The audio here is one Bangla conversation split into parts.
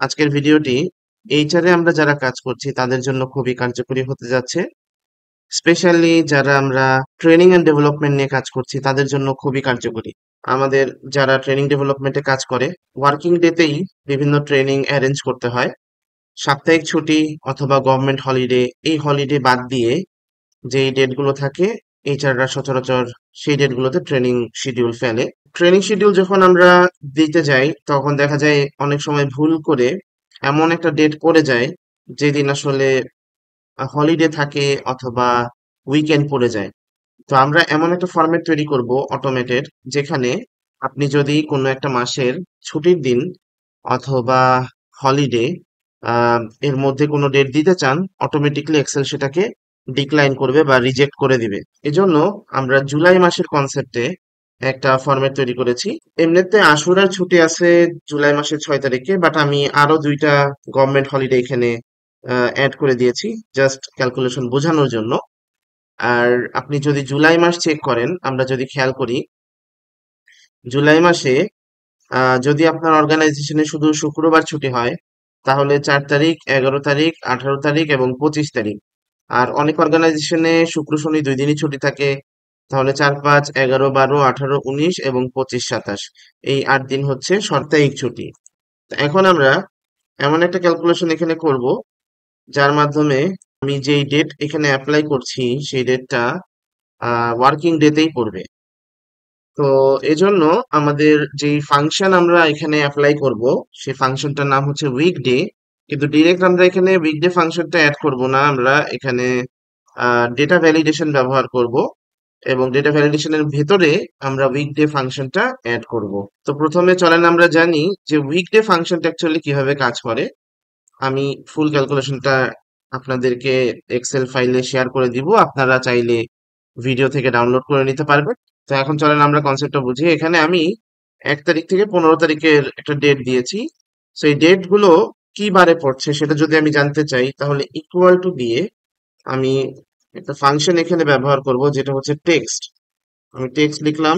আজকের ভিডিওটি এইচআর এ আমরা যারা কাজ করছি তাদের জন্য খুবই কার্যকরী হতে যাচ্ছে। স্পেশালি যারা আমরা ট্রেনিং এন্ড ডেভেলপমেন্ট নিয়ে কাজ করছি তাদের জন্য খুবই কার্যকরী। আমাদের যারা ট্রেনিং ডেভেলপমেন্টে কাজ করে ওয়ার্কিং ডেতেই বিভিন্ন ট্রেনিং অ্যারেঞ্জ করতে হয়। সাপ্তাহিক ছুটি অথবা গভর্নমেন্ট হলিডে, এই হলিডে বাদ দিয়ে যেই ডেটগুলো থাকে এইচআররা সচরাচর সেই ডেটগুলোতে ট্রেনিং শিডিউল ফেলে। ট্রেনিং শিডিউল যখন আমরা দিতে যাই তখন দেখা যায় অনেক সময় ভুল করে এমন একটা ডেট পড়ে যায় যেদিন আসলে হলিডে থাকে অথবা উইকেন্ড পড়ে যায়। তো আমরা এমন একটা ফরম্যাট তৈরি করব অটোমেটেড, যেখানে আপনি যদি কোনো একটা মাসের ছুটির দিন অথবা হলিডে এর মধ্যে কোনো ডেট দিতে চান, অটোমেটিকলি এক্সেল সেটাকে ডিক্লাইন করবে বা রিজেক্ট করে দিবে। এজন্য আমরা জুলাই মাসের কনসেপ্টে একটা ফরম্যাট তৈরি করেছি। এমনিতে আশুরার ছুটি আছে জুলাই মাসের 6 তারিখে, বাট আমি আরো দুইটা গভর্নমেন্ট হলিডে এখানে অ্যাড করে দিয়েছি জাস্ট ক্যালকুলেশন বোঝানোর জন্য। আর আপনি যদি জুলাই মাস চেক করেন, আমরা যদি খেয়াল করি জুলাই মাসে যদি আপনার অর্গানাইজেশনে শুধু শুক্রবার ছুটি হয় তাহলে 4 তারিখ, 11 তারিখ, 18 তারিখ এবং 25 তারিখ। আর অনেক অর্গানাইজেশনে শুক্র শনি 2 দিনই ছুটি থাকে, তাহলে 4, 5, 11, 12, 18, 19 এবং 25, 27 এই 8 দিন হচ্ছে সাপ্তাহিক ছুটি। তো এখন আমরা এমন একটা ক্যালকুলেশন এখানে করব যার মাধ্যমে আমি যেই ডেট এখানে অ্যাপ্লাই করছি সেই ডেটটা ওয়ার্কিং ডেতেই পড়বে। তো এজন্য আমাদের যেই ফাংশন আমরা এখানে অ্যাপ্লাই করব সেই ফাংশনটার নাম হচ্ছে উইকডে। কিন্তু ডিরেক্ট আমরা এখানে উইকডে ফাংশনটা অ্যাড করব না, আমরা এখানে ডেটা ভ্যালিডেশন ব্যবহার করব এবং ডেটা ভ্যালিডেশনের ভেতরে আমরা উইকডে ফাংশনটা অ্যাড করব। তো প্রথমে চলেন আমরা জানি যে উইকডে ফাংশনটা অ্যাকচুয়ালি কিভাবে কাজ করে। আমি ফুল ক্যালকুলেশনটা আপনাদেরকে এক্সেল ফাইলে শেয়ার করে দিব, আপনারা চাইলে ভিডিও থেকে ডাউনলোড করে নিতে পারবেন। তো এখন চলেন আমরা কনসেপ্টটা বুঝি। এখানে আমি 1 তারিখ থেকে 15 তারিখের একটা ডেট দিয়েছি। তো এই ডেট গুলো কি বারে পড়ছে সেটা যদি আমি জানতে চাই তাহলে ইকুয়াল টু দিয়ে আমি একটা ফাংশন এখানে ব্যবহার করব যেটা হচ্ছে টেক্সট। আমি টেক্সট লিখলাম,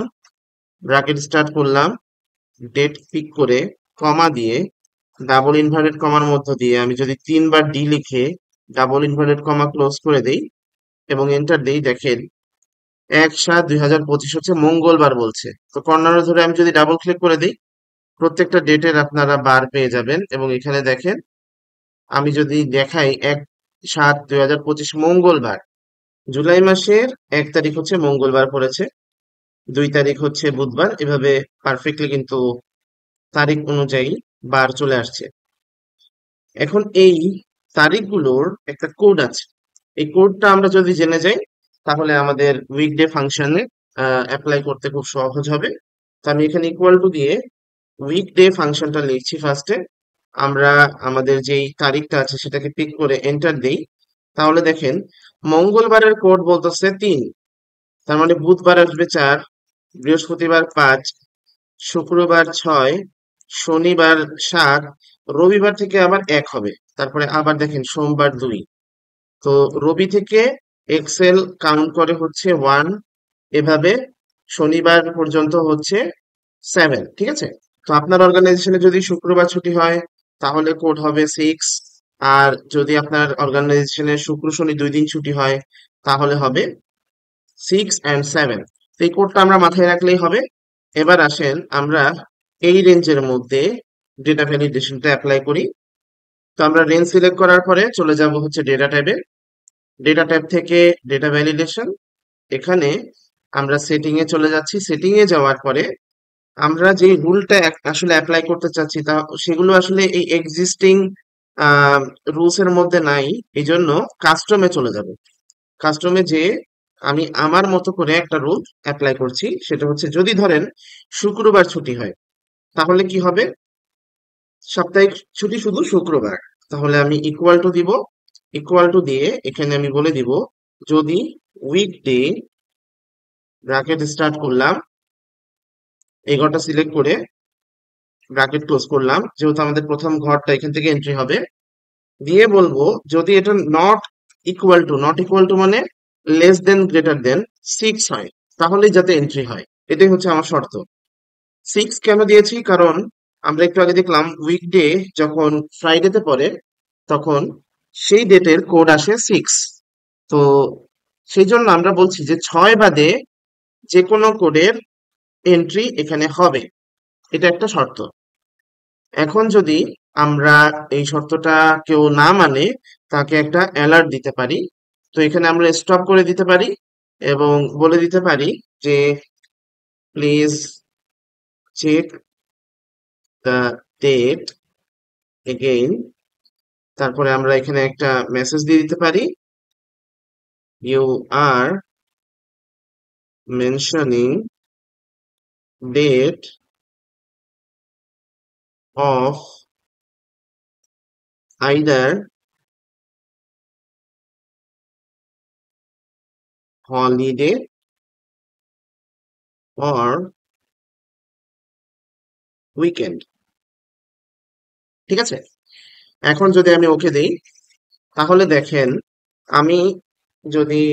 ব্র্যাকেট স্টার্ট করলাম, ডেট পিক করে কমা দিয়ে ডাবল ইনভার্টেড কমার মধ্য দিয়ে আমি যদি 3 বার ডি লিখে ডাবল ইনভার্টেড কমা ক্লোজ করে দেই এবং এন্টার দেই, দেখেন 1/7/2025 হচ্ছে মঙ্গলবার বলছে। তো কর্নারে ধরে আমি যদি ডাবল ক্লিক করে দিই প্রত্যেকটা ডেটের আপনারা বার পেয়ে যাবেন। এবং এখানে দেখেন আমি যদি দেখাই 1/7/2025 মঙ্গলবার, জুলাই মাসের 1 তারিখ হচ্ছে মঙ্গলবার পড়েছে, 2 তারিখ হচ্ছে বুধবার, এভাবে পারফেক্টলি কিন্তু তারিখ অনুযায়ী বার চলে আসছে। এখন এই তারিখগুলোর একটা কোড আছে, এই কোডটা আমরা যদি জেনে যাই তাহলে আমাদের উইকডে ফাংশনে অ্যাপ্লাই করতে খুব সহজ হবে। তো আমি এখানে ইকুয়াল টু দিয়ে উইকডে ফাংশনটা লিখছি ফার্স্টে। আমরা আমাদের যেই তারিখটা আছে সেটাকে পিক করে এন্টার দেই, তাহলে দেখেন মঙ্গলবারের কোড বলতেছে 3, তার মানে বুধবার আসবে 4, বৃহস্পতিবার 5, শুক্রবার 6, শনিবার 7, রবিবার থেকে আবার 1 হবে, তারপরে আবার দেখেন সোমবার 2। তো রবি থেকে এক্সেল কাউন্ট করে হচ্ছে 1, এভাবে শনিবার পর্যন্ত হচ্ছে 7। ঠিক আছে? তো আপনার অর্গানাইজেশনে যদি শুক্রবার ছুটি হয় তাহলে কোড হবে 6, আর যদি আপনার অর্গানাইজেশনে শুক্র শনি 2 দিন ছুটি হয় তাহলে হবে 6 and 7। তো এই কোডটা আমরা মাথায় রাখলেই হবে। এবার আসেন আমরা এই রেঞ্জের মধ্যে ডেটা ভ্যালিডেশনটা অ্যাপ্লাই করি। তো আমরা রেঞ্জ সিলেক্ট করার পরে চলে যাব হচ্ছে ডেটা ট্যাবে। ডেটা ট্যাব থেকে ডেটা ভ্যালিডেশন, এখানে আমরা সেটিং এ চলে যাচ্ছি। সেটিং এ যাওয়ার পরে আমরা যে রুলটা আসলে অ্যাপ্লাই করতে চাচ্ছি তা সেগুলো আসলে এই এক্সিস্টিং রুলস এর মধ্যে নাই, এই জন্য কাস্টমে চলে যাব। কাস্টমে যে আমি আমার মতো করে একটা রুল অ্যাপ্লাই করছি, সেটা হচ্ছে যদি ধরেন শুক্রবার ছুটি হয় তাহলে কি হবে, সাপ্তাহিক ছুটি শুধু শুক্রবার, তাহলে আমি ইকুয়াল টু দিব। ইকুয়াল টু দিয়ে এখানে আমি বলে দিব যদি উইকডে, ব্র্যাকেট স্টার্ট করলাম, এই ঘরটা সিলেক্ট করে ব্র্যাকেট ক্লোজ করলাম, যেহেতু আমাদের প্রথম ঘরটা এখান থেকে এন্ট্রি হবে, দিয়ে বলবো যদি এটা নট ইকুয়াল টু মানে লেস দেন গ্রেটার দেন 6 হয় তাহলেই যাতে এন্ট্রি হয়, এটাই হচ্ছে আমার শর্ত। 6 কেন দিয়েছি, কারণ আমরা একটু আগে দেখলাম উইকডে যখন ফ্রাইডেতে পড়ে তখন সেই ডেটের কোড আসে 6। তো সেই জন্য আমরা বলছি যে 6 বাদে যে কোনো কোডের এন্ট্রি এখানে হবে, এটা একটা শর্ত। এখন যদি আমরা এই শর্তটা কেউ না মানে তাকে একটা অ্যালার্ট দিতে পারি। তো এখানে আমরা স্টপ করে দিতে পারি এবং বলে দিতে পারি যে please check the date again. তারপরে আমরা এখানে একটা মেসেজ দিয়ে দিতে পারি, you are mentioning date of either holiday or weekend. ঠিক আছে, এখন যদি আমি ওকে দেই তাহলে দেখেন আমি যদি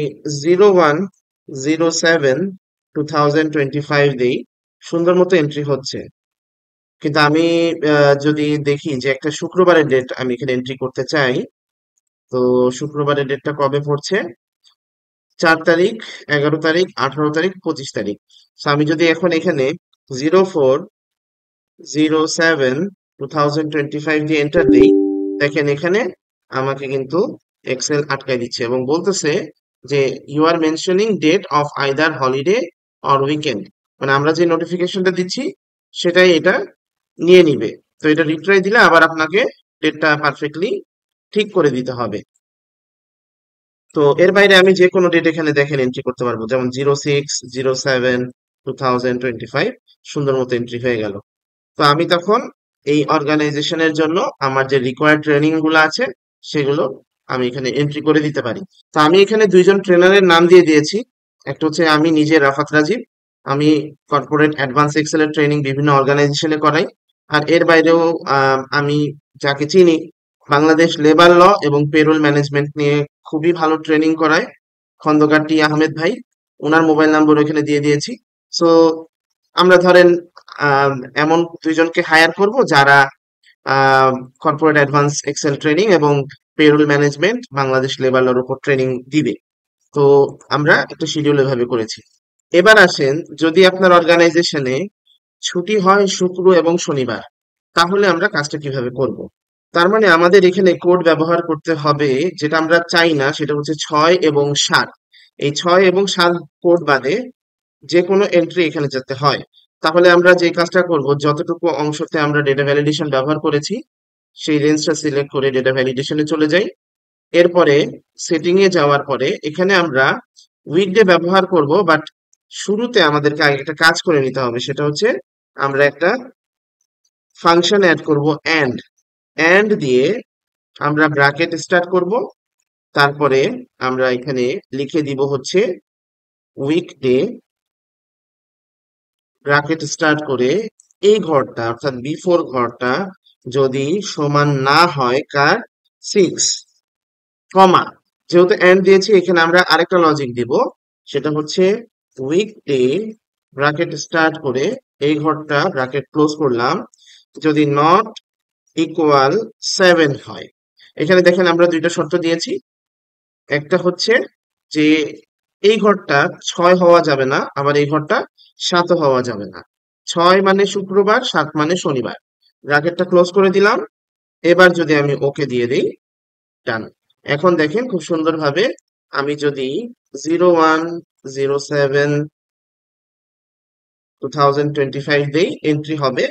01/07/2025 দেই সুন্দর মতো এন্ট্রি হচ্ছে। কিন্তু আমি যদি দেখি যে একটা শুক্রবারের ডেট আমি এখানে এন্ট্রি করতে চাই, তো শুক্রবারের ডেটটা কবে পড়ছে? 4 তারিখ, 11 তারিখ, 18 তারিখ, 25 তারিখ। তো আমি যদি এখন এখানে 04/07/2025 দিয়ে এন্টার দিই, দেখেন এখানে আমাকে কিন্তু এক্সেল আটকায় দিচ্ছে এবং বলতেছে যে you are mentioning date of either holiday or weekend. মানে আমরা যে নোটিফিকেশনটা দিচ্ছি সেটাই এটা নিয়ে নিবে। তো এটা রিট্রাই দিলে আবার আপনাকে ডেটটা পারফেক্টলি ঠিক করে দিতে হবে। তো এর বাইরে আমি যে কোনো ডেট এখানে দেখেন এন্ট্রি করতে পারবো, যেমন 06/07/2025 সুন্দর মতো এন্ট্রি হয়ে গেল। তো আমি তখন এই অর্গানাইজেশনের জন্য আমার যে রিকোয়ার্ড ট্রেনিং গুলো আছে সেগুলো আমি এখানে এন্ট্রি করে দিতে পারি। তো আমি এখানে দুইজন ট্রেনারের নাম দিয়ে দিয়েছি। একটা হচ্ছে আমি নিজে রাফাত রাজীব, আমি কর্পোরেট অ্যাডভান্স এক্সেল এর ট্রেনিং বিভিন্ন অর্গানাইজেশনে করাই। আর এর বাইরেও আমি যাকে চিনি বাংলাদেশ লেবার ল এবং পেরোল ম্যানেজমেন্ট নিয়ে খুবই ভালো ট্রেনিং করায়, খন্দকার টি আহমেদ ভাই, ওনার মোবাইল নাম্বার ওখানে দিয়ে দিয়েছি। সো আমরা ধরেন আম, এমন দুইজনকে হায়ার করব যারা কর্পোরেট অ্যাডভান্স এক্সেল ট্রেনিং এবং পেরোল ম্যানেজমেন্ট বাংলাদেশ লেবার লর উপর ট্রেনিং দিবে। তো আমরা একটা শিডিউল এভাবে করেছি। এবার আসেন, যদি আপনার অর্গানাইজেশনে ছুটি হয় শুক্র এবং শনিবার, তাহলে আমরা কাজটা কিভাবে করব? তার মানে আমাদের এখানে কোড ব্যবহার করতে হবে, যেটা আমরা চাই না সেটা হচ্ছে 6 এবং 7। এই 6 এবং 7 কোড বাদে যে কোনো এন্ট্রি এখানে যাতে হয়। তাহলে আমরা যে কাজটা করব, যতটুকু অংশতে আমরা ডেটা ভ্যালিডেশন ব্যবহার করেছি সেই রেঞ্জটা সিলেক্ট করে ডেটা ভ্যালিডেশনে চলে যাই। এরপরে সেটিং এ যাওয়ার পরে এখানে আমরা উইকডে ব্যবহার করব, বাট শুরুতে আমাদেরকে আগে একটা কাজ করে নিতে হবে, সেটা হচ্ছে আমরা একটা ফাংশন অ্যাড করব এন্ড। এন্ড দিয়ে আমরা ব্র্যাকেট স্টার্ট করব, তারপরে আমরা এখানে লিখে দিব হচ্ছে উইকডে, ব্র্যাকেট স্টার্ট করে এই ঘরটা অর্থাৎ বিফোর ঘরটা যদি সমান না হয় কার, 6, কমা, যেহেতু এন্ড দিয়েছি এখানে আমরা আরেকটা লজিক দিব, সেটা হচ্ছে উইকডে, ব্র্যাকেট স্টার্ট করে এই ঘরটা ব্র্যাকেট ক্লোজ করলাম, যদি নট ইকুয়াল 7 হয়। এখানে দেখেন আমরা দুইটা শর্ত দিয়েছি। একটা হচ্ছে যে এই ঘরটা 6 হওয়া যাবে না, আবার এই ঘরটা 7 হওয়া যাবে না। 6 মানে শুক্রবার, 7 মানে শনিবার। ব্র্যাকেটটা ক্লোজ করে দিলাম। এবার যদি আমি ওকে দিয়ে দিই, ডান। এখন দেখেন খুব সুন্দরভাবে আমি যদি 01/07/2025 দেই এন্ট্রি হবে,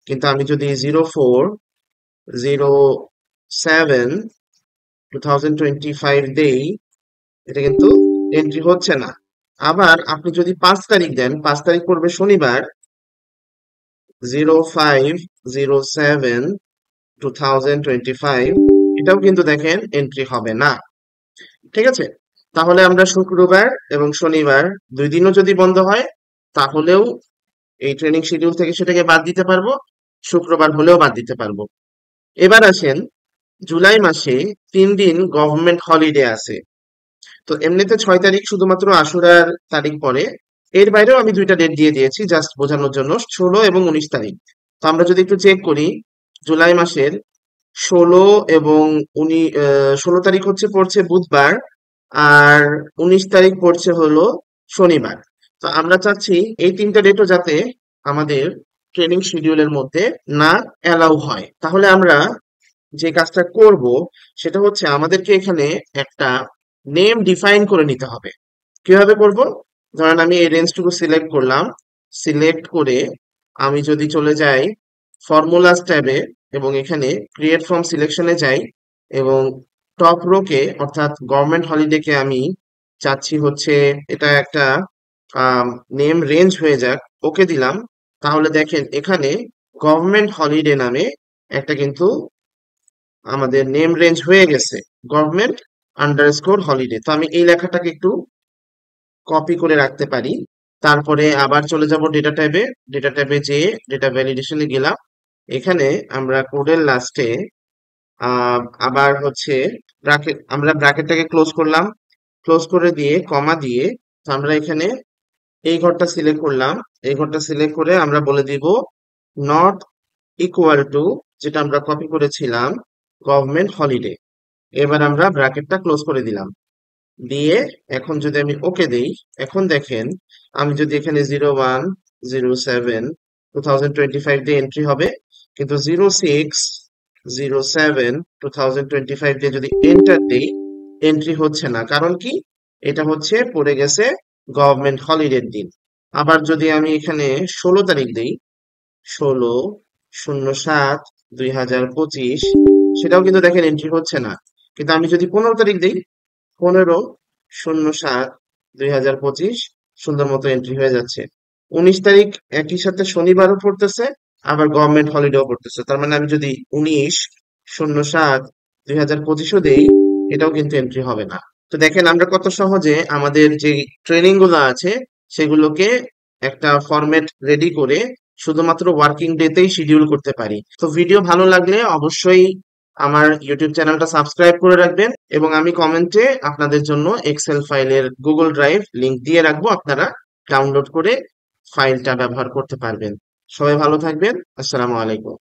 কিন্তু আমি যদি 04/07/2025 দেই এটা কিন্তু এন্ট্রি হচ্ছে না। আবার আপনি যদি 5 তারিখ দেন, 5 তারিখ পড়বে শনিবার, 05/07/2025, এটাও কিন্তু দেখেন এন্ট্রি হবে না। ঠিক আছে, তাহলে আমরা শুক্রবার এবং শনিবার দুই দিনও যদি বন্ধ হয় তাহলেও এই ট্রেনিং শিডিউল থেকে সেটাকে বাদ দিতে পারবো, শুক্রবার হলেও বাদ দিতে পারবো। এবার আসেন, জুলাই মাসে 3 দিন গভর্নমেন্ট হলিডে আছে। তো এমনিতে 6 তারিখ শুধুমাত্র আশুরার তারিখ পরে, এর বাইরেও আমি দুইটা ডেট দিয়ে দিয়েছি জাস্ট বোঝানোর জন্য, 16 এবং 19 তারিখ। তো আমরা যদি একটু চেক করি, জুলাই মাসের 16 এবং 16 তারিখ হচ্ছে পড়ছে বুধবার, আর 19 তারিখ পড়ছে হলো শনিবার। তো আমরা চাচ্ছি এই তিনটা ডেটও যাতে আমাদের ট্রেনিং শিডিউলের মধ্যে না অ্যালাউ হয়। তাহলে আমরা যে কাজটা করব সেটা হচ্ছে আমাদেরকে এখানে একটা নেম ডিফাইন করে নিতে হবে। কিভাবে করব? ধরেন আমি এই রেঞ্জটুকু সিলেক্ট করলাম, সিলেক্ট করে আমি যদি চলে যাই ফর্মুলাস ট্যাবে এবং এখানে ক্রিয়েট ফ্রম সিলেকশনে যাই এবং টপ রোকে অর্থাৎ গভর্নমেন্ট হলিডেকে আমি চাচ্ছি হচ্ছে এটা একটা নেম রেঞ্জ হয়ে যাক, ওকে দিলাম। তাহলে দেখেন এখানে গভর্নমেন্ট হলিডে নামে একটা কিন্তু আমাদের নেম রেঞ্জ হয়ে গেছে, গভর্নমেন্ট আন্ডারস্কোর হলিডে। তো আমি এই লেখাটাকে একটু কপি করে রাখতে পারি। তারপরে আবার চলে যাব ডেটা ট্যাবে, ডেটা ট্যাবে যেয়ে ডেটা ভ্যালিডেশনে গেলাম। এখানে আমরা কোডের লাস্টে আবার হচ্ছে ব্র্যাকেট, আমরা ব্র্যাকেটটাকে ক্লোজ করলাম, ক্লোজ করে দিয়ে কমা দিয়ে, তো আমরা এখানে এই ঘরটা সিলেক্ট করলাম। এই ঘরটা সিলেক্ট করে আমরা বলে দিব নট ইকুয়াল টু, যেটা আমরা কপি করেছিলাম, গভর্নমেন্ট হলিডে। এবার আমরা ব্র্যাকেটটা ক্লোজ করে দিলাম, দিয়ে এখন যদি আমি ওকে দেই, এখন দেখেন আমি যদি এখানে 01/07/2025 দিয়ে এন্ট্রি হবে, কিন্তু 06/07/2025 দিয়ে যদি এন্টার দেই, এন্ট্রি হচ্ছে না। কারণ কি? এটা হচ্ছে পড়ে গেছে গভর্নমেন্ট হলিডের দিন। আবার যদি আমি এখানে 16 তারিখ দেই, 16/07/2025, সেটাও কিন্তু দেখেন এন্ট্রি হচ্ছে না। কিন্তু আমি যদি 15 তারিখ দিই, 15/07/2025, সুন্দর মতো এন্ট্রি হয়ে যাচ্ছে। 19 তারিখ একই সাথে শনিবারও পড়তেছে, আবার গভর্নমেন্ট হলিডেও পড়তেছে। তার মানে আমি যদি 19/07/2025ও দেই, এটাও কিন্তু এন্ট্রি হবে না। তো দেখেন আমরা কত সহজে আমাদের যে ট্রেনিং গুলো আছে সেগুলোকে একটা ফরম্যাট রেডি করে শুধুমাত্র ওয়ার্কিং ডেতেই শিডিউল করতে পারি। তো ভিডিও ভালো লাগলে অবশ্যই আমার ইউটিউব চ্যানেলটা সাবস্ক্রাইব করে রাখবেন, এবং আমি কমেন্টে আপনাদের জন্য এক্সেল ফাইলের গুগল ড্রাইভ লিংক দিয়ে রাখবো, আপনারা ডাউনলোড করে ফাইলটা ব্যবহার করতে পারবেন। সবাই ভালো থাকবেন। আসসালামু আলাইকুম।